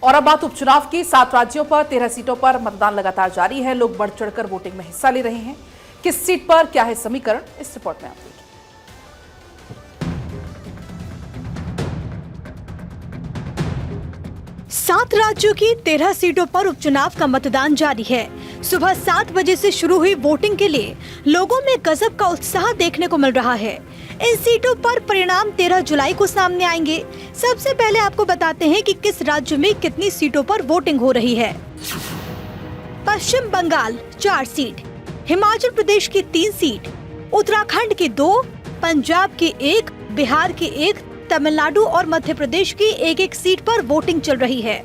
और अब बात उपचुनाव की। 7 राज्यों पर 13 सीटों पर मतदान लगातार जारी है। लोग बढ़ चढ़कर वोटिंग में हिस्सा ले रहे हैं। किस सीट पर क्या है समीकरण, इस रिपोर्ट में आप देखिए। 7 राज्यों की 13 सीटों पर उपचुनाव का मतदान जारी है। सुबह 7 बजे से शुरू हुई वोटिंग के लिए लोगों में गजब का उत्साह देखने को मिल रहा है। इन सीटों पर परिणाम 13 जुलाई को सामने आएंगे। सबसे पहले आपको बताते हैं कि किस राज्य में कितनी सीटों पर वोटिंग हो रही है। पश्चिम बंगाल 4 सीट, हिमाचल प्रदेश की 3 सीट, उत्तराखंड की 2, पंजाब की 1, बिहार की 1, तमिलनाडु और मध्य प्रदेश की 1-1 सीट पर वोटिंग चल रही है।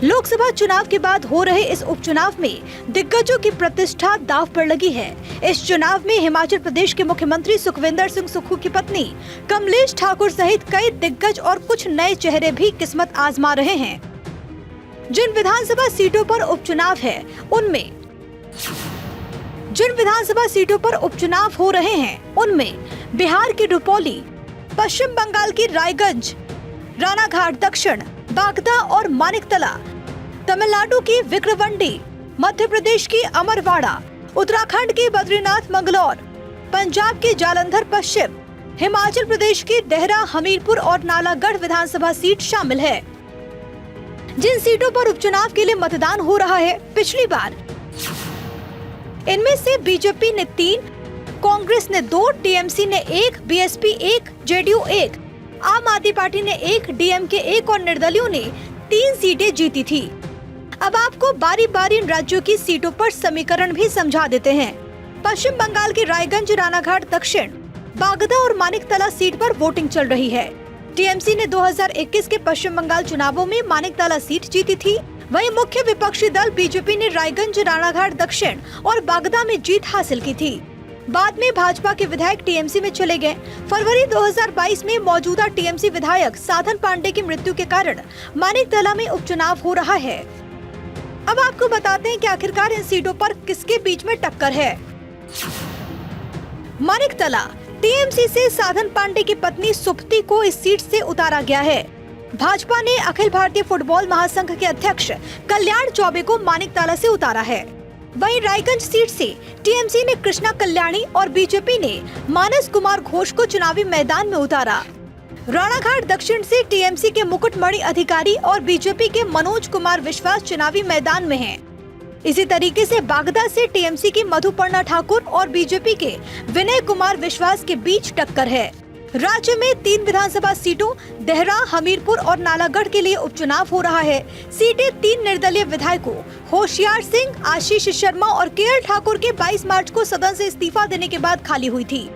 लोकसभा चुनाव के बाद हो रहे इस उपचुनाव में दिग्गजों की प्रतिष्ठा दांव पर लगी है। इस चुनाव में हिमाचल प्रदेश के मुख्यमंत्री सुखविंदर सिंह सुक्खू की पत्नी कमलेश ठाकुर सहित कई दिग्गज और कुछ नए चेहरे भी किस्मत आजमा रहे हैं। जिन विधानसभा सीटों पर उपचुनाव हो रहे हैं उनमें बिहार की रुपौली, पश्चिम बंगाल की रायगंज, रानाघाट दक्षिण, बागदा और मानिकतला, तमिलनाडु की विक्रवंडी, मध्य प्रदेश की अमरवाड़ा, उत्तराखंड की बद्रीनाथ मंगलौर, पंजाब की जालंधर पश्चिम, हिमाचल प्रदेश की देहरा, हमीरपुर और नालागढ़ विधानसभा सीट शामिल है। जिन सीटों पर उपचुनाव के लिए मतदान हो रहा है पिछली बार, इनमें से बीजेपी ने 3, कांग्रेस ने 2, टीएमसी ने 1, बीएसपी 1, जेडीयू 1, आम आदमी पार्टी ने 1, डीएमके 1 और निर्दलियों ने 3 सीटें जीती थी। अब आपको बारी बारी इन राज्यों की सीटों पर समीकरण भी समझा देते हैं। पश्चिम बंगाल की रायगंज, रानाघाट दक्षिण, बागदा और मानिकतला सीट पर वोटिंग चल रही है। टीएमसी ने 2021 के पश्चिम बंगाल चुनावों में मानिकतला सीट जीती थी। वहीं मुख्य विपक्षी दल बीजेपी ने रायगंज, रानाघाट दक्षिण और बागदा में जीत हासिल की थी। बाद में भाजपा के विधायक टीएमसी में चले गए। फरवरी 2022 में मौजूदा टीएमसी विधायक साधन पांडे की मृत्यु के कारण मानिकतला में उपचुनाव हो रहा है। अब आपको बताते हैं कि आखिरकार इन सीटों पर किसके बीच में टक्कर है। मानिकतला, टीएमसी से साधन पांडे की पत्नी सुप्ति को इस सीट से उतारा गया है। भाजपा ने अखिल भारतीय फुटबॉल महासंघ के अध्यक्ष कल्याण चौबे को मानिकतला से उतारा है। वहीं रायगंज सीट से टीएमसी ने कृष्णा कल्याणी और बीजेपी ने मानस कुमार घोष को चुनावी मैदान में उतारा। रानाघाट दक्षिण से टीएमसी के मुकुटमणि अधिकारी और बीजेपी के मनोज कुमार विश्वास चुनावी मैदान में हैं। इसी तरीके से बागदा से टीएमसी की मधुपर्णा ठाकुर और बीजेपी के विनय कुमार विश्वास के बीच टक्कर है। राज्य में 3 विधानसभा सीटों देहरा, हमीरपुर और नालागढ़ के लिए उपचुनाव हो रहा है। सीटें 3 निर्दलीय विधायकों होशियार सिंह, आशीष शर्मा और केएल ठाकुर के 22 मार्च को सदन से इस्तीफा देने के बाद खाली हुई थी।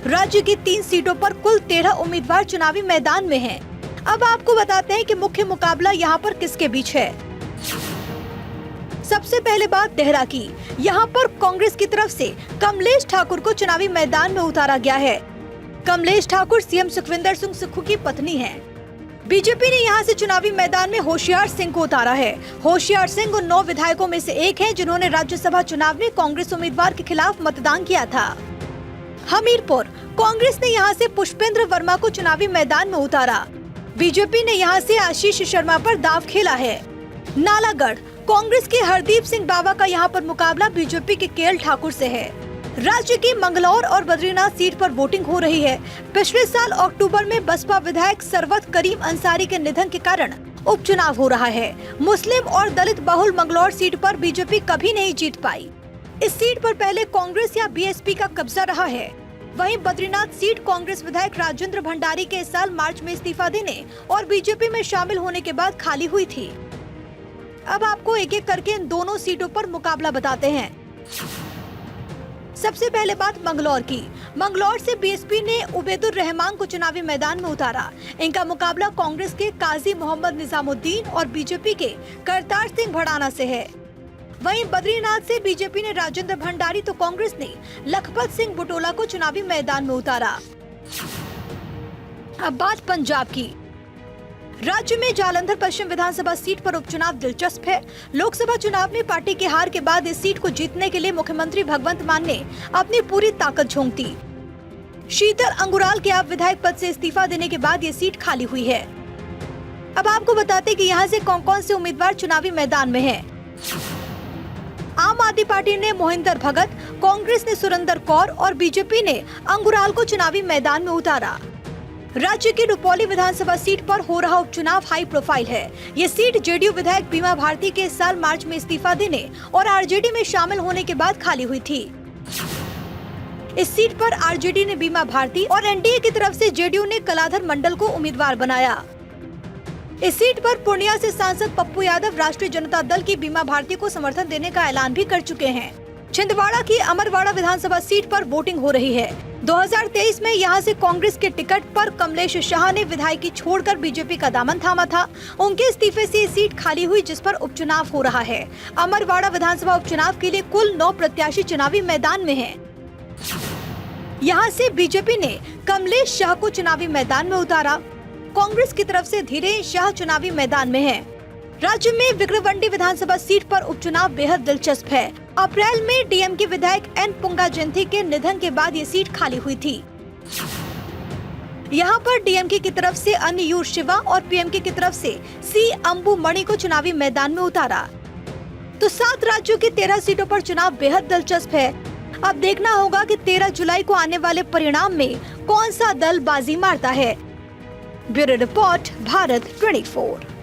राज्य की 3 सीटों पर कुल 13 उम्मीदवार चुनावी मैदान में हैं। अब आपको बताते हैं कि मुख्य मुकाबला यहाँ पर किसके बीच है। सबसे पहले बात देहरा की। यहाँ पर कांग्रेस की तरफ से कमलेश ठाकुर को चुनावी मैदान में उतारा गया है। कमलेश ठाकुर सीएम सुखविंदर सिंह सुक्खू की पत्नी हैं। बीजेपी ने यहां से चुनावी मैदान में होशियार सिंह को उतारा है। होशियार सिंह उन 9 विधायकों में से एक हैं जिन्होंने राज्यसभा चुनाव में कांग्रेस उम्मीदवार के खिलाफ मतदान किया था। हमीरपुर, कांग्रेस ने यहां से पुष्पेंद्र वर्मा को चुनावी मैदान में उतारा। बीजेपी ने यहां से आशीष शर्मा पर दांव खेला है। नालागढ़, कांग्रेस के हरदीप सिंह बावा का यहां पर मुकाबला बीजेपी के केएल ठाकुर से है। राज्य की मंगलौर और बद्रीनाथ सीट पर वोटिंग हो रही है। पिछले साल अक्टूबर में बसपा विधायक सरवत करीम अंसारी के निधन के कारण उपचुनाव हो रहा है। मुस्लिम और दलित बहुल मंगलौर सीट पर बीजेपी कभी नहीं जीत पाई। इस सीट पर पहले कांग्रेस या बीएसपी का कब्जा रहा है। वहीं बद्रीनाथ सीट कांग्रेस विधायक राजेंद्र भंडारी के इस साल मार्च में इस्तीफा देने और बीजेपी में शामिल होने के बाद खाली हुई थी। अब आपको एक एक करके इन दोनों सीटों पर मुकाबला बताते हैं। सबसे पहले बात मंगलौर की। मंगलौर से बीएसपी ने उबैदुर रहमान को चुनावी मैदान में उतारा। इनका मुकाबला कांग्रेस के काजी मोहम्मद निजामुद्दीन और बीजेपी के करतार सिंह भड़ाना से है। वहीं बद्रीनाथ से बीजेपी ने राजेंद्र भंडारी तो कांग्रेस ने लखपत सिंह बुटोला को चुनावी मैदान में उतारा। अब बात पंजाब की। राज्य में जालंधर पश्चिम विधानसभा सीट पर उपचुनाव दिलचस्प है। लोकसभा चुनाव में पार्टी की हार के बाद इस सीट को जीतने के लिए मुख्यमंत्री भगवंत मान ने अपनी पूरी ताकत झोंक दी। शीतल अंगुराल के आप विधायक पद से इस्तीफा देने के बाद ये सीट खाली हुई है। अब आपको बताते कि यहाँ से कौन कौन से उम्मीदवार चुनावी मैदान में हैं। आम आदमी पार्टी ने मोहिंदर भगत, कांग्रेस ने सुरेंद्र कौर और बीजेपी ने अंगुराल को चुनावी मैदान में उतारा। राज्य की रुपौली विधानसभा सीट पर हो रहा उपचुनाव हाई प्रोफाइल है। ये सीट जेडीयू विधायक बीमा भारती के इस साल मार्च में इस्तीफा देने और आरजेडी में शामिल होने के बाद खाली हुई थी। इस सीट पर आरजेडी ने बीमा भारती और एनडीए की तरफ से जेडीयू ने कलाधर मंडल को उम्मीदवार बनाया। इस सीट पर पूर्णिया से सांसद पप्पू यादव राष्ट्रीय जनता दल की बीमा भारती को समर्थन देने का ऐलान भी कर चुके हैं। छिंदवाड़ा की अमरवाड़ा विधानसभा सीट पर वोटिंग हो रही है। 2023 में यहां से कांग्रेस के टिकट पर कमलेश शाह ने विधायकी छोड़कर बीजेपी का दामन थामा था। उनके इस्तीफे से ये सीट खाली हुई, जिस पर उपचुनाव हो रहा है। अमरवाड़ा विधानसभा उपचुनाव के लिए कुल 9 प्रत्याशी चुनावी मैदान में हैं। यहाँ से बीजेपी ने कमलेश शाह को चुनावी मैदान में उतारा। कांग्रेस की तरफ से धीरेन्द्र शाह चुनावी मैदान में हैं। राज्य में विक्रमंडी विधानसभा सीट पर उपचुनाव बेहद दिलचस्प है। अप्रैल में डीएमके विधायक एन पुंगाजंथी के निधन के बाद ये सीट खाली हुई थी। यहाँ पर डीएमके की तरफ से अन्यूर शिवा और पीएमके की तरफ से सी अंबु मणि को चुनावी मैदान में उतारा। तो 7 राज्यों की 13 सीटों पर चुनाव बेहद दिलचस्प है। अब देखना होगा कि 13 जुलाई को आने वाले परिणाम में कौन सा दल बाजी मारता है। Bureau report, Bharat 24।